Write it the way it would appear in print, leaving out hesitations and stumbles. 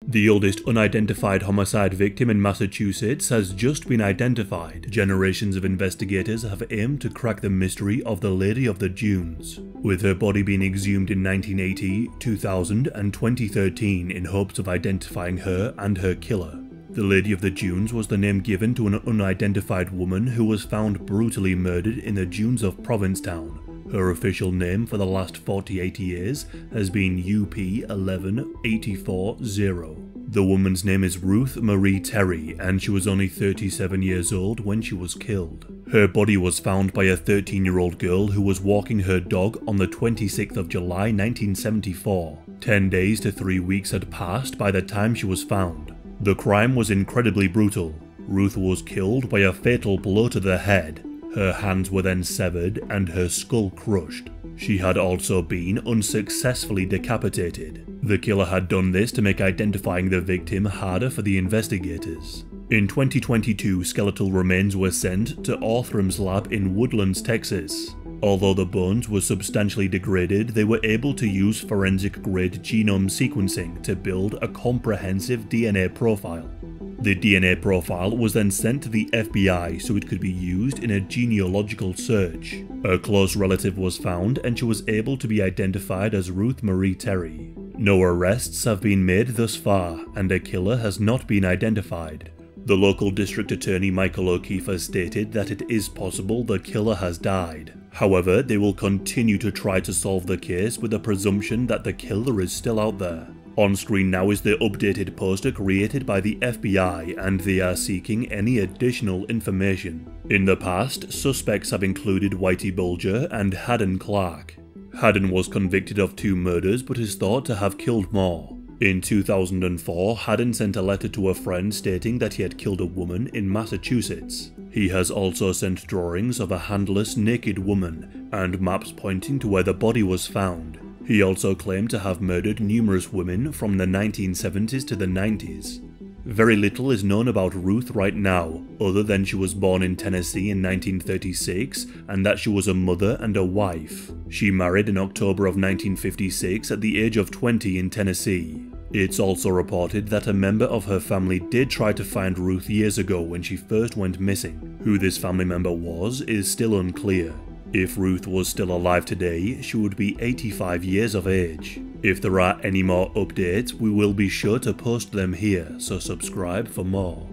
The oldest unidentified homicide victim in Massachusetts has just been identified. Generations of investigators have aimed to crack the mystery of the Lady of the Dunes, with her body being exhumed in 1980, 2000 and 2013 in hopes of identifying her and her killer. The Lady of the Dunes was the name given to an unidentified woman who was found brutally murdered in the dunes of Provincetown. Her official name for the last 48 years has been UP11840. The woman's name is Ruth Marie Terry, and she was only 37 years old when she was killed. Her body was found by a 13-year-old girl who was walking her dog on the 26th of July 1974. 10 days to 3 weeks had passed by the time she was found. The crime was incredibly brutal. Ruth was killed by a fatal blow to the head. Her hands were then severed and her skull crushed. She had also been unsuccessfully decapitated. The killer had done this to make identifying the victim harder for the investigators. In 2022, skeletal remains were sent to Orthram's lab in Woodlands, Texas. Although the bones were substantially degraded, they were able to use forensic-grade genome sequencing to build a comprehensive DNA profile. The DNA profile was then sent to the FBI so it could be used in a genealogical search. A close relative was found and she was able to be identified as Ruth Marie Terry. No arrests have been made thus far, and a killer has not been identified. The local district attorney Michael O'Keefe has stated that it is possible the killer has died. However, they will continue to try to solve the case with the presumption that the killer is still out there. On screen now is the updated poster created by the FBI, and they are seeking any additional information. In the past, suspects have included Whitey Bulger and Haddon Clark. Haddon was convicted of 2 murders but is thought to have killed more. In 2004, Haddon sent a letter to a friend stating that he had killed a woman in Massachusetts. He has also sent drawings of a handless naked woman and maps pointing to where the body was found. He also claimed to have murdered numerous women from the 1970s to the 90s. Very little is known about Ruth right now, other than she was born in Tennessee in 1936 and that she was a mother and a wife. She married in October of 1956 at the age of 20 in Tennessee. It's also reported that a member of her family did try to find Ruth years ago when she first went missing. Who this family member was is still unclear. If Ruth was still alive today, she would be 85 years of age. If there are any more updates, we will be sure to post them here, so subscribe for more.